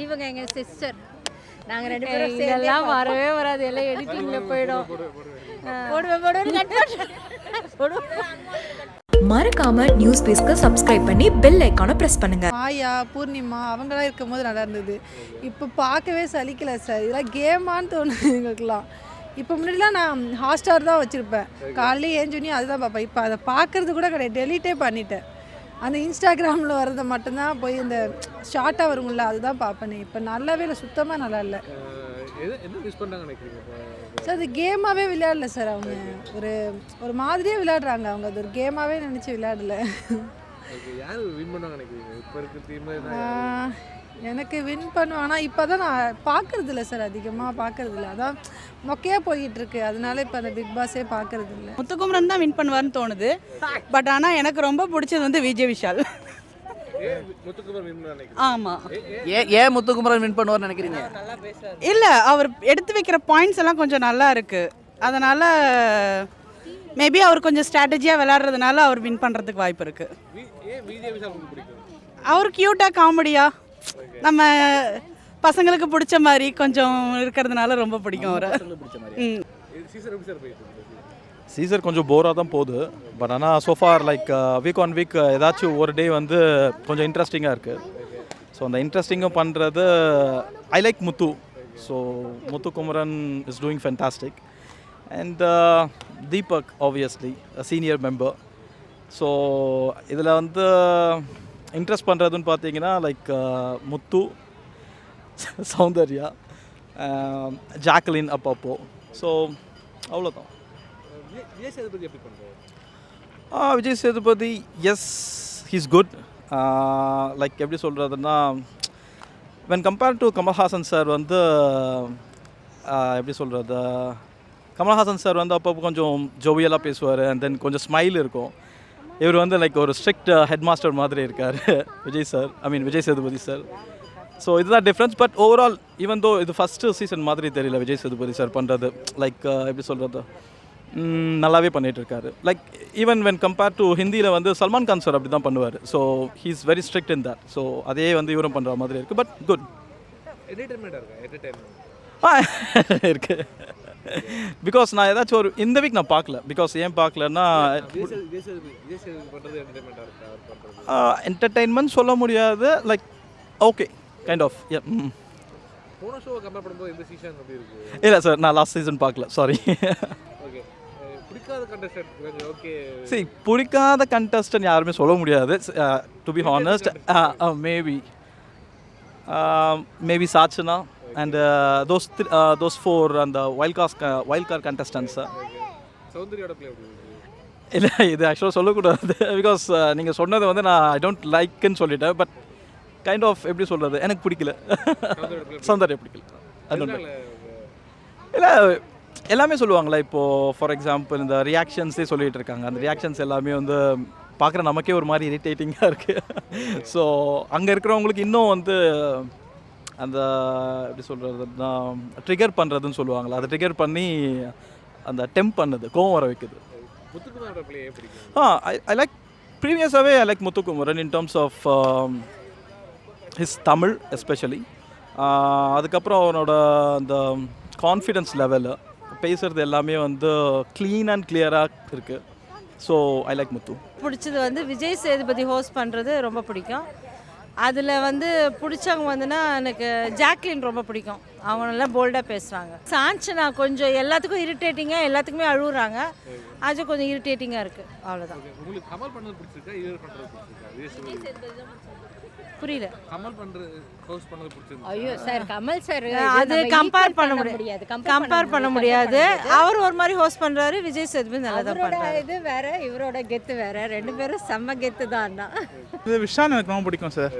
இவங்க எங்க சிஸ்டர். நாங்க ரெண்டு பேரும் இதெல்லாம் வரவே வராது, எல்லாம் எடிட்டிங்ல போய்டும். மறக்காம நியூஸ் பேஸ்க்கு சப்ஸ்கிரைப் பண்ணி பெல் ஐகானை பிரஸ் பண்ணுங்க. ஆயா பூர்ணிமா அவங்களாம் இருக்கும்போது நல்லா இருந்தது. இப்போ பார்க்கவே சலிக்கல சார். இதெல்லாம் கேமான்னு தோணுது எங்களுக்குலாம். இப்போ முன்னாடிலாம் நான் ஹாட்ஸ்டார் தான் வச்சுருப்பேன். காலையில் ஏஞ்சோனி அதுதான் பார்ப்பேன். இப்போ அதை பார்க்குறது கூட கிடையாது, டெலீட்டே பண்ணிட்டேன். அந்த இன்ஸ்டாகிராமில் வரதை மட்டும்தான் போய் இந்த ஷார்ட்டாக வருங்கள அதுதான் பார்ப்பேனே. இப்போ நல்லாவே இல்லை, சுத்தமாக நல்லா இல்லை சார். அது கேமாகவே விளையாடல சார். அவங்க ஒரு மாதிரியே விளையாடுறாங்க. அவங்க அது ஒரு கேமாகவே நினச்சி விளையாடல. எனக்கு வின் பண்ணுவாங்க. ஆனால் இப்போ தான் நான் பார்க்குறது இல்லை சார், அதிகமாக பார்க்குறது இல்லை. அதான் மொக்கையாக போய்கிட்டு இருக்கு, அதனால இப்போ அந்த பிக் பாஸே பார்க்குறது இல்லை. முத்துக்குமரன் தான் வின் பண்ணுவார்னு தோணுது. பட் ஆனால் எனக்கு ரொம்ப பிடிச்சது வந்து விஜய் விஷால். ஆமாம். ஏன் முத்துக்குமரன் வின் பண்ணுவார்னு நினைக்கிறீங்க? இல்லை, அவர் எடுத்து வைக்கிற பாயிண்ட்ஸ் எல்லாம் கொஞ்சம் நல்லா இருக்குது. அதனால் மேபி அவர் கொஞ்சம் ஸ்ட்ராட்டஜியாக விளையாடுறதுனால அவர் வின் பண்ணுறதுக்கு வாய்ப்பு இருக்குது. அவர் க்யூட்டாக காமெடியாக நம்ம பசங்களுக்கு பிடிச்ச மாதிரி கொஞ்சம் இருக்கிறதுனால ரொம்ப பிடிக்கும் அவரை. சீசர் கொஞ்சம் போராக தான் போகுது. பட் ஆனால் so far like week on week ஏதாச்சும் ஒரு டே வந்து கொஞ்சம் இன்ட்ரெஸ்டிங்காக இருக்குது. ஸோ அந்த இன்ட்ரெஸ்டிங்காக பண்ணுறது I like Muthu. So Muthukumaran is doing fantastic. And Deepak obviously senior member. So இதில் வந்து இன்ட்ரெஸ்ட் பண்ணுறதுன்னு பார்த்தீங்கன்னா லைக் முத்து, சௌந்தர்யா, ஜாக்லின் அப்பப்போ. ஸோ அவ்வளோதான். Vijay Sethupathi S he's good. Like எப்படி சொல்கிறதுன்னா when compare to Kamal Haasan sir வந்து எப்படி சொல்கிறது, கமல்ஹாசன் சார் வந்து அப்பப்போ கொஞ்சம் ஜோவியலாக பேசுவார் அண்ட் தென் கொஞ்சம் ஸ்மைல் இருக்கும். இவர் வந்து லைக் ஒரு ஸ்ட்ரிக்ட் ஹெட் மாஸ்டர் மாதிரி இருக்கார் விஜய் சேதுபதி சார். ஸோ இதுதான் difference. But overall even though இது ஃபஸ்ட்டு சீசன் மாதிரி தெரியல விஜய் சேதுபதி சார் பண்ணுறது. லைக் எப்படி சொல்கிறது, நல்லாவே பண்ணிகிட்ருக்காரு. Like even when compare to ஹிந்தியில் வந்து சல்மான் கான் சார் அப்படி தான் பண்ணுவார். So he is very strict in that. So அதே வந்து இவரும் பண்ணுற மாதிரி இருக்குது. பட் குட் இருக்குது. பிகாஸ் நான் ஏதாச்சும் ஒரு இந்த வீக் நான் பார்க்கல. பிகாஸ் ஏன் பார்க்கலன்னா என்டர்டெயின்மெண்ட் சொல்ல முடியாது. Like okay kind of. இல்லை சார், நான் லாஸ்ட் சீசன் பார்க்கல, சாரி. சரி, பிடிக்காத கண்டஸ்டன்ட் யாருமே சொல்ல முடியாது. To be honest maybe Sachana and those four and the wild card contestants. சௌந்தர்யோட ப்ளே இல்லை, இது ஆக்சுவலாக சொல்லக்கூடாது. பிகாஸ் நீங்கள் சொன்னது வந்து நான் ஐ டோன்ட் லைக்குன்னு சொல்லிட்டேன். பட் கைண்ட் ஆஃப் எப்படி சொல்கிறது, எனக்கு பிடிக்கல. சௌந்தர்யா பிடிக்கல. இல்லை, எல்லாமே சொல்லுவாங்களே. இப்போது ஃபார் எக்ஸாம்பிள் இந்த ரியாக்ஷன்ஸே சொல்லிகிட்டு இருக்காங்க. அந்த ரியாக்ஷன்ஸ் எல்லாமே வந்து பார்க்குற நமக்கே ஒரு மாதிரி இரிட்டேட்டிங்காக இருக்குது. ஸோ அங்கே இருக்கிறவங்களுக்கு இன்னும் வந்து அந்த எப்படி சொல்கிறதுனா ட்ரிகர் பண்ணுறதுன்னு சொல்லுவாங்களா, அதை ட்ரிகர் பண்ணி அந்த டெம்ப் பண்ணுது, கோவம் வர வைக்குது. ஐ லைக் ப்ரீவியஸாகவே I like Muthukumaran in terms of his Tamil especially. அதுக்கப்புறம் அவனோட அந்த கான்ஃபிடென்ஸ் லெவலு, பேசுகிறது எல்லாமே வந்து க்ளீன் அண்ட் கிளியராக இருக்குது. ஸோ ஐ லைக் முத்து. பிடிச்சது வந்து விஜய் சேதுபதி ஹோஸ்ட் பண்ணுறது ரொம்ப பிடிக்கும். அதில் வந்து பிடிச்சவங்க வந்துன்னா எனக்கு ஜாக்லின் ரொம்ப பிடிக்கும். அவங்க நல்லா போல்டாக பேசுகிறாங்க. சாஞ்சனா கொஞ்சம் எல்லாத்துக்கும் இரிட்டேட்டிங்காக, எல்லாத்துக்குமே அழுகுறாங்க. அது கொஞ்சம் இரிட்டேட்டிங்காக இருக்குது, அவ்வளோதான். புரியல. ஐயோ சார், கமல் சார் அது கம்பேர் பண்ண முடியாது. அவர் ஒரு மாதிரி ஹோஸ்ட் பண்ணுறாரு, விஜய் சேதுபதி நல்லா தான் பண்ணுறாரு. இது வேற, இவரோட கெத்து வேற. ரெண்டு பேரும் செம்ம கெத்து தான். இது விஷால் எனக்கு ரொம்ப பிடிக்கும் சார்.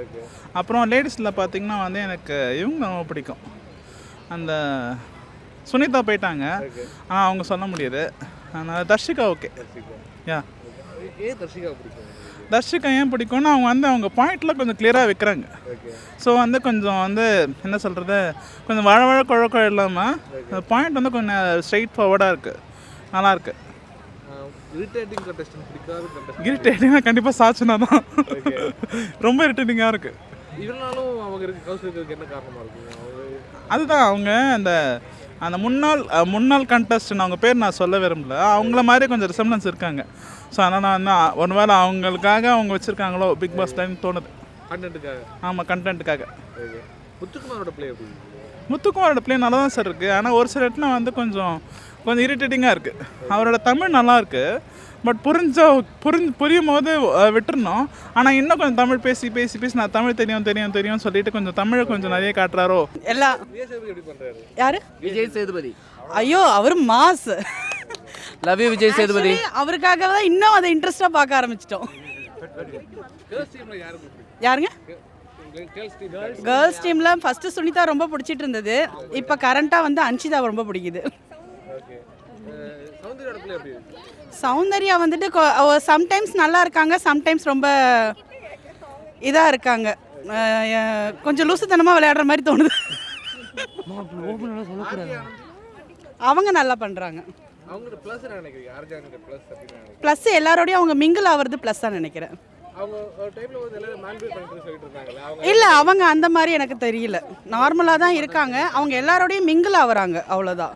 அப்புறம் லேடிஸில் பார்த்தீங்கன்னா வந்து எனக்கு இவங்க ரொம்ப பிடிக்கும். அந்த சுனிதா போயிட்டாங்க, ஆனால் அவங்க சொல்ல முடியாது. அதனால் தர்ஷிகா ஓகே. தர்ஷிகா ஏன் பிடிக்கும்னா அவங்க வந்து அவங்க பாயிண்டில் கொஞ்சம் கிளியராக வைக்கிறாங்க. ஸோ வந்து கொஞ்சம் வந்து என்ன சொல்கிறது, கொஞ்சம் வழ குழக்கம் இல்லாமல் அந்த பாயிண்ட் வந்து கொஞ்சம் ஸ்ட்ரைட் ஃபார்வர்டாக இருக்குது, நல்லாயிருக்கு. இரிட்டேட்டிங்காக கண்டிப்பாக சாச்சனா தான். ரொம்ப இரிட்டேட்டிங்காக இருக்குது. இதனாலும் அவங்க கவுஸ் இருக்கிறதுக்கு என்ன காரணமாக இருக்கும்? அதுதான் அவங்க அந்த முன்னாள் கண்டஸ்டன் அவங்க பேர் நான் சொல்ல விரும்பல, அவங்கள மாதிரி கொஞ்சம் ரிசம்லன்ஸ் இருக்காங்க. ஸோ அதனால் நான் ஒன்று வேளை அவங்களுக்காக அவங்க வச்சுருக்காங்களோ பிக் பாஸ்லன்னு தோணுது. கண்டென்ட்டுக்காக? ஆமாம், கண்டென்ட்டுக்காக. முத்துக்குமாரோட பிளே எப்படி? முத்துக்குமாரோட பிளே நல்லா தான் சார் இருக்குது. ஆனால் ஒரு சில இடத்துல வந்து கொஞ்சம் இரிட்டேட்டிங்காக இருக்குது. அவரோட தமிழ் நல்லா இருக்குது, பட் புரியும் போது விட்டுருந்தோம். ஆனால் இன்னும் கொஞ்சம் தமிழ் பேசி நான் தமிழ் தெரியும் சொல்லிட்டு கொஞ்சம் தமிழை கொஞ்சம் நிறைய காட்டுறாரோ. எல்லாம் எப்படி பண்ணுறாரு? யாரு? விஜய் சேதுபதி. ஐயோ, அவர் mass. Love you Vijay Sethupathi. அவருக்காக தான் இன்னும் அதை இன்ட்ரெஸ்டாக பார்க்க ஆரம்பிச்சிட்டோம். யாருங்க? கேர்ள்ஸ் டீமில் ஃபஸ்ட்டு சுனிதா ரொம்ப பிடிச்சிட்டு இருந்தது. இப்போ கரண்ட்டாக வந்து அன்ஷிதா ரொம்ப பிடிக்குது. சௌந்தர்யா வந்துட்டு சம்டைம்ஸ் நல்லா இருக்காங்க, சம்டைம்ஸ் ரொம்ப இதாக இருக்காங்க. கொஞ்சம் லூசுத்தனமாக விளையாடுற மாதிரி தோணுது. அவங்க நல்லா பண்ணுறாங்க. ப்ளஸ் எல்லாரோடையும் அவங்க மிங்கிள் ஆகிறது ப்ளஸ் தான் நினைக்கிறேன். இல்லை, அவங்க அந்த மாதிரி எனக்கு தெரியல, நார்மலாக தான் இருக்காங்க. அவங்க எல்லாரோடையும் மிங்கிள் ஆகுறாங்க, அவ்வளோதான்.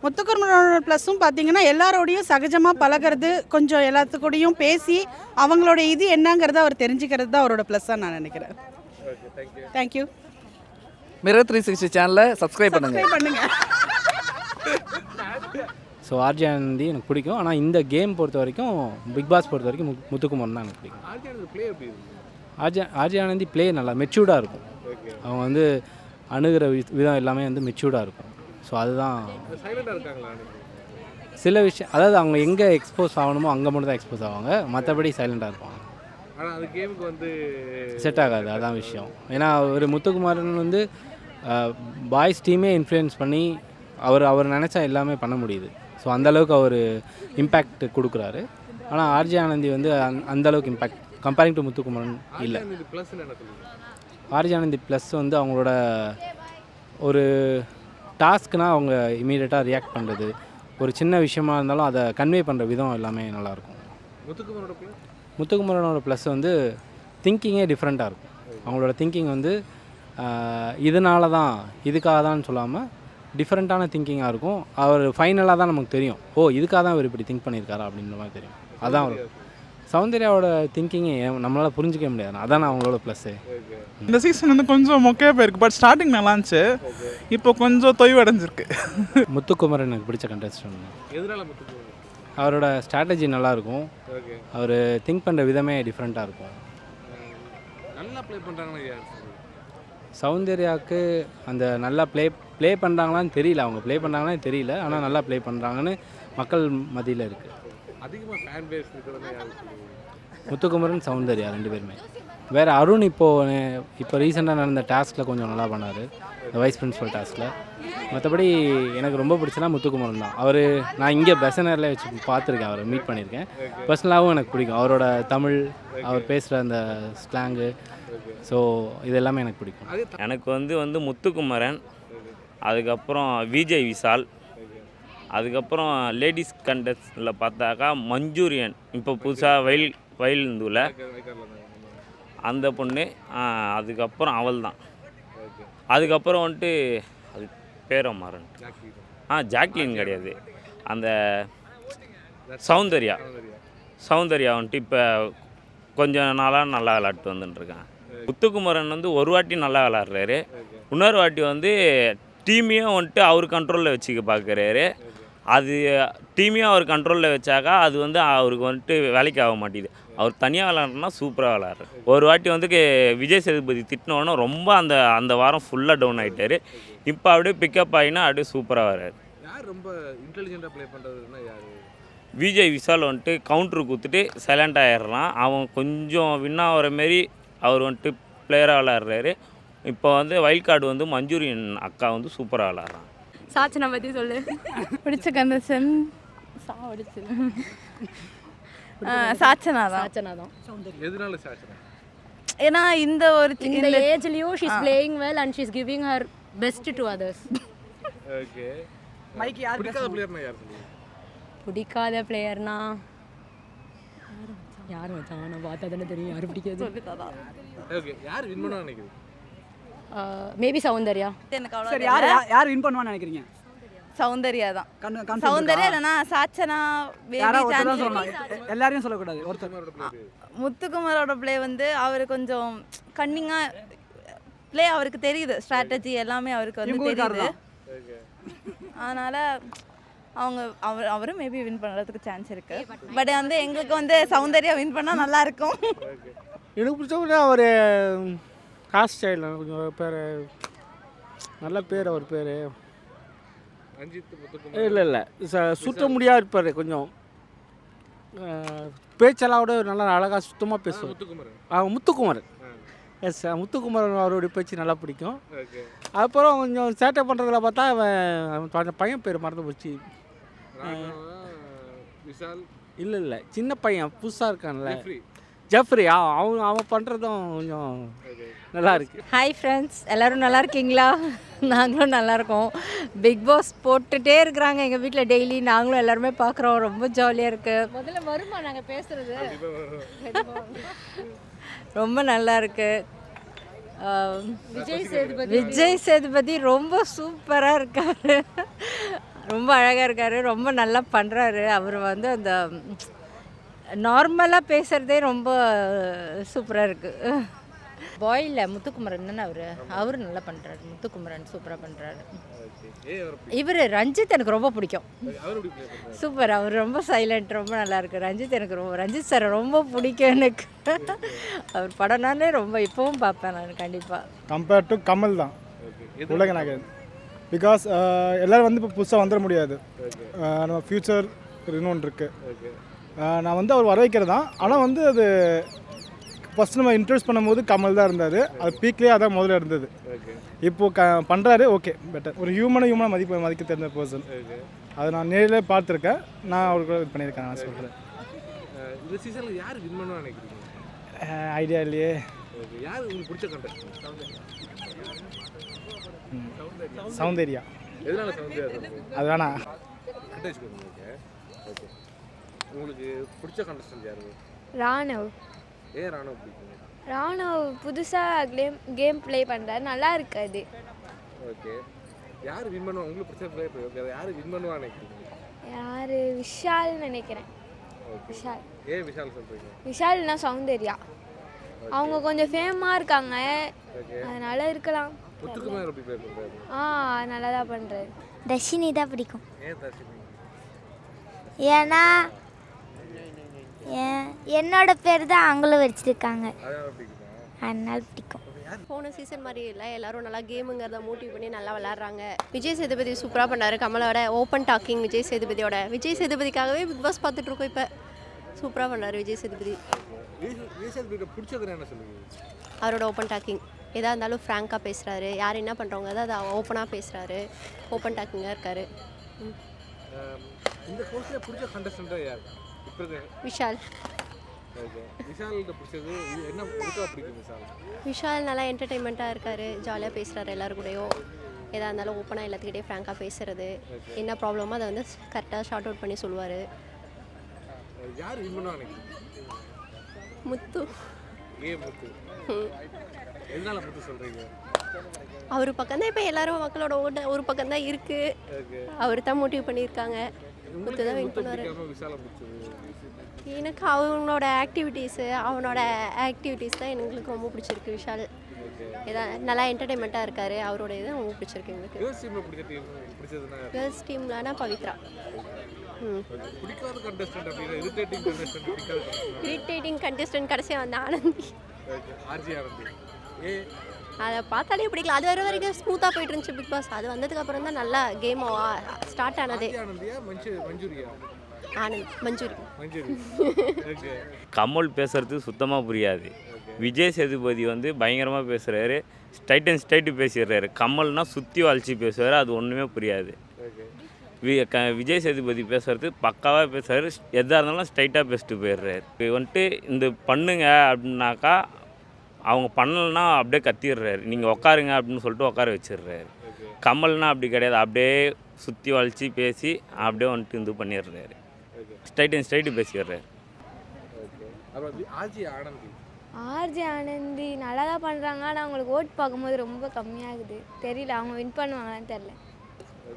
முத்துக்குமரனோட ப்ளஸ்ஸும் பார்த்தீங்கன்னா எல்லாரோடையும் சகஜமாக பழகிறது, கொஞ்சம் எல்லாத்துக்கூடையும் பேசி அவங்களோட இது என்னங்கிறத அவர் தெரிஞ்சுக்கிறது தான் அவரோட ப்ளஸ்ஸாக நான் நினைக்கிறேன். தேங்க்யூ. மிரர் 360 சேனலை சப்ஸ்கிரைப் பண்ணுங்க. ஸோ ஆர்ஜே ஆனந்தி எனக்கு பிடிக்கும். ஆனால் இந்த கேம் பொறுத்த வரைக்கும், பிக் பாஸ் பொறுத்த வரைக்கும் முத்துக்குமரன் தான் எனக்கு பிடிக்கும். ஆர்ஜே ஆனந்தி பிளே நல்லா மெச்சூர்டாக இருக்கும். அவங்க வந்து அணுகிற விதம் எல்லாமே வந்து மெச்சூர்டாக இருக்கும். ஸோ அதுதான் சில விஷயம், அதாவது அவங்க எங்கே எக்ஸ்போஸ் ஆகணுமோ அங்கே மட்டும் தான் எக்ஸ்போஸ் ஆவாங்க, மற்றபடி சைலண்டாக இருப்பாங்க. ஆனால் அது கேமுக்கு வந்து செட் ஆகாது, அதான் விஷயம். ஏன்னா ஒரு முத்துக்குமாரன் வந்து பாய்ஸ் டீமே இன்ஃப்ளூயன்ஸ் பண்ணி அவர் நினச்சா எல்லாமே பண்ண முடியுது. ஸோ அந்தளவுக்கு அவர் இம்பேக்ட் கொடுக்குறாரு. ஆனால் ஆர்ஜே ஆனந்தி வந்து அந்தளவுக்கு இம்பேக்ட் கம்பேரிங் டு முத்துக்குமரன் இல்லை. ஆர்ஜே ஆனந்தி ப்ளஸ் வந்து அவங்களோட ஒரு டாஸ்க்னால் அவங்க இமீடியட்டாக ரியாக்ட் பண்ணுறது, ஒரு சின்ன விஷயமா இருந்தாலும் அதை கன்வே பண்ணுற விதம் எல்லாமே நல்லாயிருக்கும். முத்துக்குமரனோட ப்ளஸ் வந்து திங்கிங்கே டிஃப்ரெண்ட்டாக இருக்கும். அவங்களோட திங்கிங் வந்து இதனால தான் இதுக்காக தான் சொல்லாமல் டிஃப்ரெண்ட்டான திங்கிங்காக இருக்கும். அவர் ஃபைனலாக தான் நமக்கு தெரியும், ஓ இதுக்காக தான் அவர் இப்படி திங்க் பண்ணியிருக்காரா அப்படின்ற மாதிரி தெரியும். அதான் அவர் சௌந்தர்யாவோட திங்கிங்கை நம்மளால் புரிஞ்சிக்க முடியாது. அதான் அவங்களோட ப்ளஸ்ஸு. இந்த சீசன் வந்து கொஞ்சம் மொக்கையாக போயிருக்கு, பட் ஸ்டார்டிங் நல்லா இருந்துச்சு, இப்போ கொஞ்சம் தொய்வடைஞ்சிருக்கு. முத்துக்குமரன் எனக்கு பிடிச்ச கண்டஸ்டன்ட். அவரோட ஸ்ட்ராட்டஜி நல்லாயிருக்கும், அவர் திங்க் பண்ணுற விதமே டிஃப்ரெண்ட்டாக இருக்கும். நல்லா ப்ளே பண்ணுறாங்கன்னா சௌந்தர்யாவுக்கு அந்த நல்லா ப்ளே பண்ணுறாங்களான்னு தெரியல, அவங்க ப்ளே பண்ணுறாங்களான்னு தெரியல, ஆனால் நல்லா ப்ளே பண்ணுறாங்கன்னு மக்கள் மத்தியில் இருக்குது. அதிகமாக ஃபேன் பேஸ் இருக்கிறதுனா யாரு? முத்துக்குமரன், சௌந்தர்யா ரெண்டு பேருமே. வேறு அருண் இப்போ ரீசெண்டாக நடந்த டாஸ்கில் கொஞ்சம் நல்லா பண்ணார், இந்த வைஸ் பிரின்சிபல் டாஸ்கில். மற்றபடி எனக்கு ரொம்ப பிடிச்சனா முத்துக்குமரன் தான். நான் இங்கே பெசனரில் வச்சு பார்த்துருக்கேன், அவரை மீட் பண்ணியிருக்கேன். பர்சனலாகவும் எனக்கு பிடிக்கும் அவரோட தமிழ், அவர் பேசுகிற அந்த ஸ்லாங்கு. ஸோ இது எல்லாமே எனக்கு பிடிக்கும். எனக்கு வந்து முத்துக்குமரன், அதுக்கப்புறம் விஜய் விஷால், அதுக்கப்புறம் லேடிஸ் கண்டஸ்டில் பார்த்தாக்கா மஞ்சூரியன், இப்போ புதுசாக வயலிந்துவில் அந்த பொண்ணு, அதுக்கப்புறம் அவள் தான். அதுக்கப்புறம் வந்துட்டு அது பேரை மாறன், ஜாக்லின் கிடையாது, அந்த சௌந்தர்யா வந்துட்டு இப்போ கொஞ்சம் நாளாக நல்லா விளாட்டு வந்துட்டுருக்கேன். முத்துக்குமரன் வந்து ஒரு வாட்டி நல்லா விளாட்றாரு, இன்னொரு வாட்டி வந்து டீமையும் வந்துட்டு அவர் கண்ட்ரோலில் வச்சுக்க பார்க்குறாரு. அது டீமையும் அவர் கண்ட்ரோலில் வச்சாக்கா அது வந்து அவருக்கு வந்துட்டு வேலைக்கு ஆக மாட்டேங்குது. அவர் தனியாக விளாட்றனா சூப்பராக விளாட்றாரு. ஒரு வாட்டி வந்து விஜய் சேதுபதி திட்டினோன்னா ரொம்ப அந்த வாரம் ஃபுல்லாக டவுன் ஆகிட்டார். இப்போ அப்படியே பிக்கப் ஆகினா அப்படியே சூப்பராக வர்றாரு. யார் ரொம்ப இன்டெலிஜென்ட்டாக ப்ளே பண்ணுறதுன்னா யார்? விஜய் விஷால் வந்துட்டு கவுண்ட்ரு கொடுத்துட்டு சைலண்ட் ஆகிடலாம். அவன் கொஞ்சம் வின் ஆகிற மாரி அவர் வந்துட்டு பிளேயராக விளாட்றாரு. இப்போ வந்து வைல்ட் கார்டு வந்து மஞ்சூரியன் அக்கா வந்து சூப்பராக விளாட்றான். சாச்சனா பற்றி சொல்லு. பிடிச்ச கண்டஸ்டன் சாச்சனா தான். எதனால சாச்சனா? ஏன்னா இந்த ஏஜ்லயும் she is playing well and she is giving her best to others. Okay. மைக் யார் பிடிக்காத பிளேயர்னா யார் சொல்லுங்க? பிடிக்காத பிளேயர்னா யார் மச்சான் நான் பார்த்தா தானே தெரியும் யார் பிடிக்காது ஓகே யார் வின் பண்ணுவான்னு நினைக்கிறீங்க? மேபி சௌந்தர்யா. எனக்கு அவ்வளோ சரி யார் வின் பண்ணுவான்னு நினைக்கிறீங்க? சௌந்தர்யா தான். சௌந்தர்யா இல்லைனா சாச்சனா, எல்லாரையும் சொல்லக்கூடாது. முத்துக்குமாரோட ப்ளே வந்து அவர் கொஞ்சம் கன்னிங்காக ப்ளே அவருக்கு தெரியுது, ஸ்ட்ராட்டஜி எல்லாமே அவருக்கு வந்து தெரியுது. அதனால் அவரும் மேபி வின் பண்ணுறதுக்கு சான்ஸ் இருக்குது. பட் வந்து எங்களுக்கு வந்து சௌந்தர்யா வின் பண்ணால் நல்லாயிருக்கும். எனக்கு பிடிச்சவங்க அவர் காஸ்ட் ஸ்டைல் கொஞ்சம் பேர் நல்ல பேர், அவர் பேர் ரஞ்சித் முத்துக்குமார். இல்லை சுத்த முடியாது இருப்பார். கொஞ்சம் பேச்செல்லாம் கூட நல்லா அழகாக சுத்தமாக பேசுவார். முத்துக்குமார். முத்துக்குமார். எஸ், முத்துக்குமார் அவருடைய பேச்சு நல்லா பிடிக்கும். ஓகே. அப்புறம் கொஞ்சம் சேட்டை பண்ணுறதுல பார்த்தா அவன் பையன் பேர் மறந்து போச்சு. விஷால். இல்லை சின்ன பையன் புதுசாக இருக்கான்ல, ஜெஃப்ரி. அவன் பண்ணுறதும் கொஞ்சம் நல்லா இருக்கு. ஹாய் ஃப்ரெண்ட்ஸ், எல்லோரும் நல்லா இருக்கீங்களா? நாங்களும் நல்லா இருக்கோம். பிக் பாஸ் போட்டுகிட்டே இருக்கிறாங்க எங்கள் வீட்டில் டெய்லி. நாங்களும் எல்லாருமே பார்க்குறோம். ரொம்ப ஜாலியாக இருக்குது. முதல்ல வருமா நாங்கள் பேசுகிறது? ரொம்ப நல்லா இருக்குது. விஜய் சேதுபதி ரொம்ப சூப்பராக இருக்கார். ரொம்ப அழகாக இருக்கார். ரொம்ப நல்லா பண்ணுறாரு. அவர் வந்து அந்த நார்மலாக பேசுகிறதே ரொம்ப சூப்பராக இருக்குது. பாயில் முத்துக்குமரன் தானே அவர் நல்லா பண்ணுறாரு. முத்துக்குமரன் சூப்பராக பண்ணுறாரு. இவர் ரஞ்சித் எனக்கு ரொம்ப பிடிக்கும். சூப்பர். அவர் ரொம்ப சைலண்ட், ரொம்ப நல்லா இருக்கு. ரஞ்சித் சார் ரொம்ப பிடிக்கும் எனக்கு. அவர் படம்னாலே ரொம்ப இப்போவும் பார்ப்பேன் நான் கண்டிப்பாக. கம்பேர்ட் டு கமல் தான் உலக நாயகன். பிகாஸ் எல்லோரும் வந்து இப்போ புதுசாக வந்துட முடியாது. நம்ம ஃப்யூச்சர் இன்னொன்று இருக்குது. நான் வந்து அவர் வர வைக்கிறது தான். ஆனால் வந்து அது ஃபஸ்ட் நம்ம இன்ட்ரடியூஸ் பண்ணும்போது கமல் தான் இருந்தார். அது பீக்லேயே அதான் முதல்ல இருந்தது. இப்போது பண்ணுறாரு. Okay, better. ஒரு ஹியூமனை மதிக்க தெரிஞ்ச பர்சன். அதை நான் நேரில் பார்த்துருக்கேன். நான் அவருக்கு இது பண்ணியிருக்கேன். நான் சொல்கிறேன். இந்த சீசனில் யார் வின் பண்ணுவான்னு நினைக்கிறீங்க? ஐடியா இல்லையே. யார் உங்களுக்கு பிடிச்ச கண்டஸ்டன்ட்? சௌந்தர்யா. எதனால சௌந்தர்யா? அது வேணா கண்டஸ்ட் ஓகே. உங்களுக்கு பிடிச்ச கண்டஸ்டன்ட் யார்? ராணவ். ஏன் ராணவ் பிடிக்கும்? ராணவ் புதுசாக கேம் ப்ளே பண்ணுறாரு, நல்லா இருக்காது. ஓகே. யார் வின் பண்ணுவா? உங்களுக்கு பிடிச்ச ப்ளே ஓகே. யார் வின் பண்ணுவான்னு நினைக்கிறீங்க? யார்? விஷால்னு நினைக்கிறேன். விஷால். ஏன் விஷால் சொல்கிறீங்க? விஷால்னா சௌந்தர்யா. அவங்க கொஞ்சம் ஃபேமாக இருக்காங்க, அதனால இருக்கலாம். முத்துக்குமார் எப்படி ப்ளே பண்ணுறாரு? நல்லா தான் பண்ணுறாரு. தர்ஷினி தான் பிடிக்கும். ஏன் தர்ஷினி? ஏன்னா என்னோட பேர் தான் அவங்களும் வச்சுருக்காங்க, அதனால பிடிக்கும். போன சீசன் மாதிரி இல்லை, எல்லோரும் நல்லா கேமுங்கிறத மோட்டிவ் பண்ணி நல்லா விளாட்றாங்க. விஜய் சேதுபதி சூப்பராக பண்ணார். கமலோட ஓப்பன் டாக்கிங் விஜய் சேதுபதிக்காகவே பிக் பாஸ் பார்த்துட்ருக்கோம். இப்போ சூப்பராக பண்ணார் விஜய் சேதுபதி. விஜய் சேதுபதி பிடிச்சது என்ன சொல்லுங்கள்? அவரோட ஓப்பன் டாக்கிங் எதாக இருந்தாலும் ஃப்ராங்காக பேசுகிறாரு. யார் என்ன பண்ணுறவங்க அதை ஓப்பனாக பேசுகிறாரு. ஓப்பன் டாக்கிங்காக இருக்கார். இந்த கோர்ஸில் பிடிச்ச கண்டஸ்டன்ட்டாக யார்? விஷால். ஓகே. விஷால்கிட்ட பிடிச்சது என்ன பிடிக்கும்? விஷால் நல்லா என்டர்டெயின்மெண்ட்டாக இருக்கார். ஜாலியாக பேசுகிறாரு எல்லாரு கூடயும். எதாக இருந்தாலும் ஓப்பனாக எல்லாத்துக்கிட்டே ஃப்ராங்காக பேசுகிறது. என்ன ப்ராப்ளமோ அதை வந்து கரெக்டாக ஷார்ட் அவுட் பண்ணி சொல்லுவார். யார் வின் பண்ணுவாங்க? முத்து. ஏன் முத்து? எதனால முத்து சொல்கிறீங்க? அவர் பக்கம் தான் இப்போ எல்லாரும் மக்களோட ஓட்ட ஒரு பக்கம் தான் இருக்குது. அவர் தான் மோட்டிவ் பண்ணியிருக்காங்க. முத்து தான் வின் பண்ணுவார். எனக்கு அவனோட ஆக்டிவிட்டீஸ் தான் எங்களுக்கு ரொம்ப பிடிச்சிருக்கு. விஷால் நல்லா என்டர்டெயின்மெண்ட்டாக இருக்கார். அவரோட இது ரொம்ப பிடிச்சிருக்கு எங்களுக்கு. கேர்ள்ஸ் டீம்லனா பவித்ரா. இரிட்டேட்டிங் கண்டஸ்டன்ட் கடைசியாக வந்து ஆனந்தி. அதை பார்த்தாலே பிடிக்கல. அது வர வரைக்கும் ஸ்மூத்தாக போயிட்டு இருந்துச்சு பிக் பாஸ். அது வந்ததுக்கப்புறம் தான் நல்லா கேம் ஸ்டார்ட் ஆனதே. மஞ்சூரி. கமல் பேசுறது சுத்தமாக புரியாது. விஜய் சேதுபதி வந்து பயங்கரமாக பேசுகிறாரு. ஸ்ட்ரைட்டு பேசிடுறாரு. கமல்னா சுற்றி வளைச்சி பேசுவார். அது ஒன்றுமே புரியாது. விஜய் சேதுபதி பேசுகிறது பக்காவாக பேசுகிறாரு. எதாக இருந்தாலும் ஸ்ட்ரைட்டாக பேசிட்டு போயிடுறாரு. வந்துட்டு இந்த பண்ணுங்க அப்படின்னாக்கா அவங்க பண்ணலைன்னா அப்படியே கத்திடுறாரு. நீங்கள் உட்காருங்க அப்படின்னு சொல்லிட்டு உட்கார வச்சிடுறாரு. கமல்னா அப்படி கிடையாது. அப்படியே சுற்றி வளைச்சி பேசி அப்படியே வந்துட்டு இது பண்ணிடுறாரு. ஸ்ட்ரைட்டு பேசிடுறாரு. அப்புறம் ஆர்ஜி ஆனந்தி. ஆர்ஜே ஆனந்தி நல்லா தான் பண்ணுறாங்க, ஆனால் அவங்களுக்கு ஓட் பார்க்கும்போது ரொம்ப கம்மியாகுது. தெரியல அவங்க வின் பண்ணுவாங்களான்னு தெரில.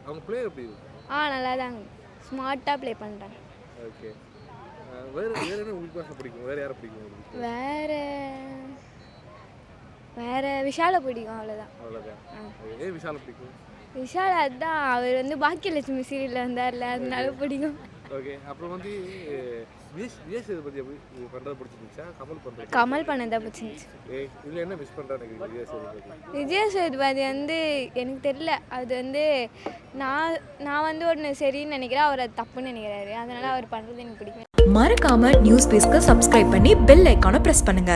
அவங்க பிளே எப்படி இருக்கு? நல்லா தாங்க ஸ்மார்ட்டாக ப்ளே பண்ணுறாங்க. ஓகே. வேற வேற என்ன உங்களுக்கு பிடிக்கும்? வேற யாரை பிடிக்கும் உங்களுக்கு? வேற விஷாலை பிடிக்கும், அவ்வளோதான். அவ்வளோதான். ஏன் விஷாலை பிடிக்கும்? விஷால் அதுதான் அவர் வந்து பாக்கியலட்சுமி சீரியலில் வந்தார்ல, அதனால பிடிக்கும். ஓகே. அப்புறம் வந்து விஜய் சேதுபதி எப்படி பண்ணுறது பிடிச்சிருந்துச்சா? கமல் பண்ணதான் பிடிச்சிருந்துச்சு. இதில் என்ன மிஸ் பண்ணுறாங்க விஜய் சேதுபதி? விஜய் சேதுபதி வந்து எனக்கு தெரியல, அது வந்து நான் வந்து ஒன்று சரின்னு நினைக்கிறேன், அவர் அது தப்புன்னு நினைக்கிறாரு. அதனால அவர் பண்ணுறது எனக்கு பிடிக்கும். மறக்காம நியூஸ் பேஸ்க்கு சப்ஸ்கிரைப் பண்ணி பெல் ஐக்கானை பிரஸ் பண்ணுங்க.